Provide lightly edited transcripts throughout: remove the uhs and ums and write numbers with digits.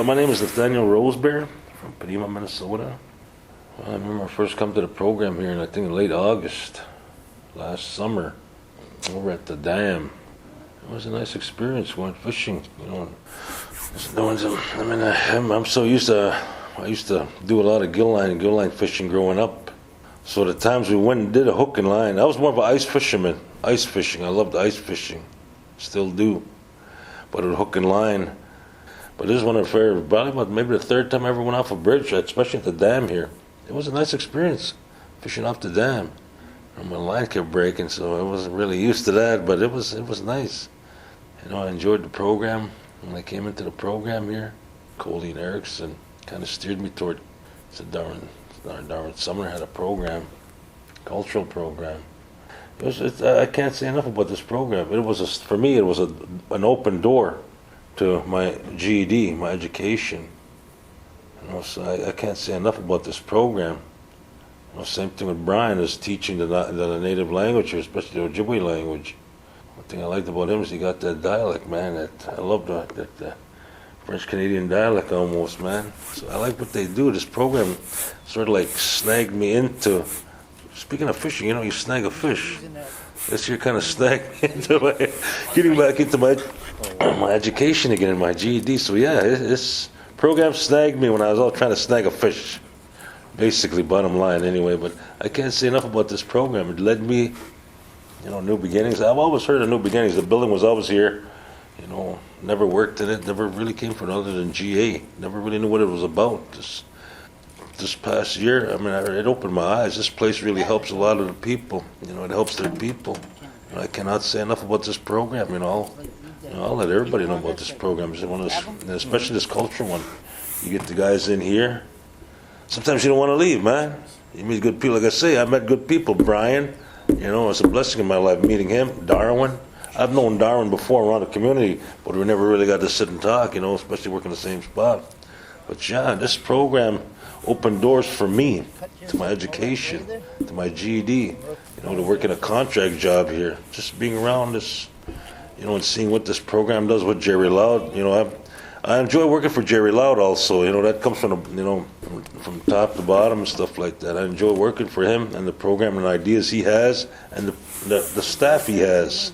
My name is Nathaniel Rosebear from Panema, Minnesota. I remember I first come to the program here in, I think, late August last summer over at the dam. It was a nice experience going fishing, just doing some, I'm so used to, I used to do a lot of gill line fishing growing up. So the times we went and did a hook and line, I was more of an ice fisherman, ice fishing. I loved ice fishing, still do. But with hook and line, but this is one of the probably about maybe the third time I ever went off a bridge, especially at the dam here. It was a nice experience, fishing off the dam. And my line kept breaking, so I wasn't really used to that, but it was nice. I enjoyed the program. When I came into the program here, Colleen Erickson kind of steered me toward, said Darwin Sumner had a program, cultural program. I can't say enough about this program. For me, it was an open door to my GED, my education. So I can't say enough about this program. Same thing with Brian, is teaching the native language, especially the Ojibwe language. One thing I liked about him is he got that dialect, man. I love that French-Canadian dialect almost, man. So I like what they do. This program sort of like snagged me into, speaking of fishing, you snag a fish. This year kind of snagged me into getting back into my education again, my GED. So yeah, this program snagged me when I was all trying to snag a fish. Basically, bottom line anyway. But I can't say enough about this program. It led me, New Beginnings. I've always heard of New Beginnings. The building was always here. Never worked in it. Never really came from other than GA. Never really knew what it was about. This past year, it opened my eyes. This place really helps a lot of the people. It helps their people. I cannot say enough about this program. I'll let everybody know about this program. It's one of this, especially this culture one. You get the guys in here. Sometimes you don't want to leave, man. You meet good people. Like I say, I met good people. Brian, it's a blessing in my life meeting him. Darwin. I've known Darwin before around the community, but we never really got to sit and talk, especially working the same spot. But yeah, this program opened doors for me, to my education, to my GED, to work in a contract job here. Just being around this, and seeing what this program does with Jerry Loud. I enjoy working for Jerry Loud also. That comes from from top to bottom and stuff like that. I enjoy working for him and the program and ideas he has and the staff he has.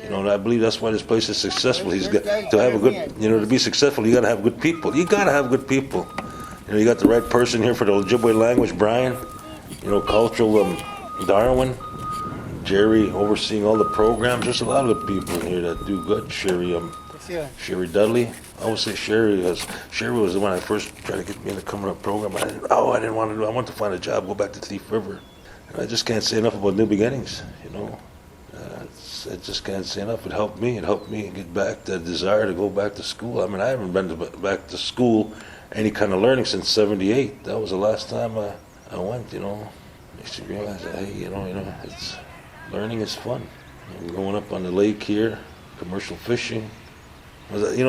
And I believe that's why this place is successful. He's got to have a good, to be successful, you got to have good people. You got to have good people. You got the right person here for the Ojibwe language, Brian. Cultural, Darwin. Jerry overseeing all the programs. There's a lot of good people in here that do good. Sherry Dudley. I would say Sherry was the one I first tried to get me in the coming up program. I didn't want to do. I want to find a job, go back to Thief River. And I just can't say enough about New Beginnings. I just can't say enough. It helped me. It helped me get back that desire to go back to school. I haven't been back to school, any kind of learning since '78. That was the last time I went. Makes you realize that it's learning is fun. Going up on the lake here, commercial fishing.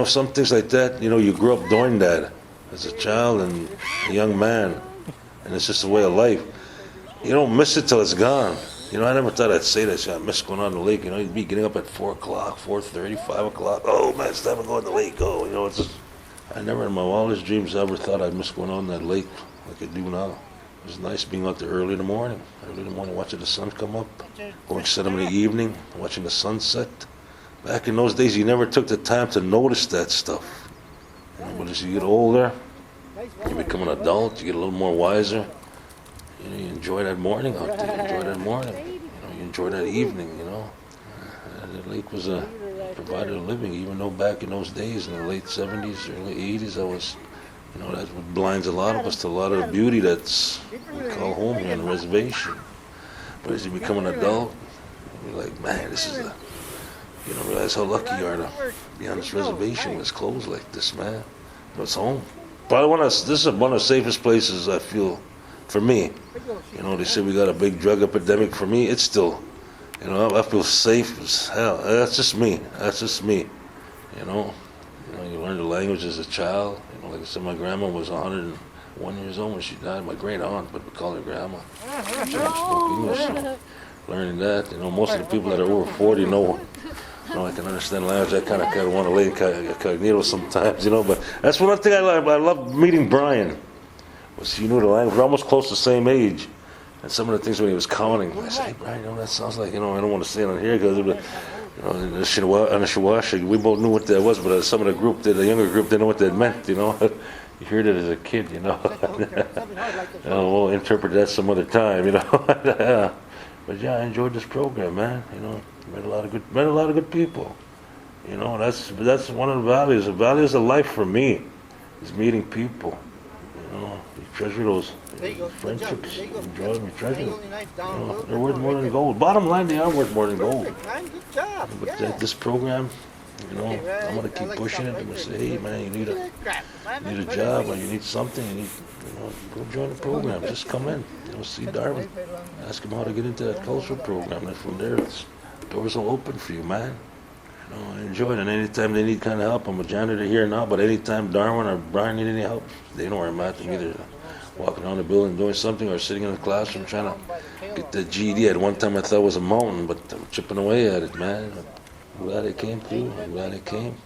Some things like that, you grew up doing that as a child and a young man, and it's just a way of life. You don't miss it till it's gone. I never thought I'd say that. I miss going on the lake. You'd be getting up at 4 o'clock, 4:30, 5 o'clock. Oh man, it's time to go on the lake. Oh, I never in my wildest dreams ever thought I'd miss going on that lake like I do now. It was nice being out there early in the morning, watching the sun come up, going sit in the evening, watching the sunset. Back in those days, you never took the time to notice that stuff. But as you get older, you become an adult, you get a little more wiser. You enjoy that morning out there, you enjoy that morning. You enjoy that evening, The lake provided a living, even though back in those days, in the late 70s, early 80s, that's what blinds a lot of us to a lot of the beauty we call home here on the reservation. But as you become an adult, you're like, man, you don't realize how lucky you are to be on this reservation when it's closed like this, man. It's home. But this is one of the safest places I feel, for me. They say we got a big drug epidemic. For me, it's still, I feel safe as hell. That's just me. You learn the language as a child. Like I said, my grandma was 101 years old when she died. My great aunt, but we call her grandma. She spoke English. So learning that, most of the people that are over 40 know. I can understand language. I kind of want to lay incognito sometimes, But that's one thing I love meeting Brian. Was he knew the language. We're almost close to the same age. And some of the things when he was commenting, I said, hey, Brian, that sounds like, I don't want to say it on here because, in the Shiwashi, we both knew what that was, but some of the group, the younger group, didn't know what that meant, You heard it as a kid, We'll interpret that some other time, But yeah, I enjoyed this program, man. Met a lot of good people. That's one of the values. The values of life for me is meeting people. You treasure those friendships. Enjoy them, you treasure them. They're worth more than gold. Bottom line, they are worth more than gold. But this program, I'm gonna keep pushing it. I'm gonna say, hey man, you need a job or you need something. Go join the program. Just come in. See Darwin. Ask him how to get into that cultural program. And from there, doors will open for you, man. I enjoy it. And anytime they need kind of help, I'm a janitor here now. But anytime Darwin or Brian need any help, they know where I'm at. I'm either walking around the building doing something or sitting in the classroom trying to get the GED. At one time I thought it was a mountain, but I'm chipping away at it, man. I'm glad it came through. I'm glad it came.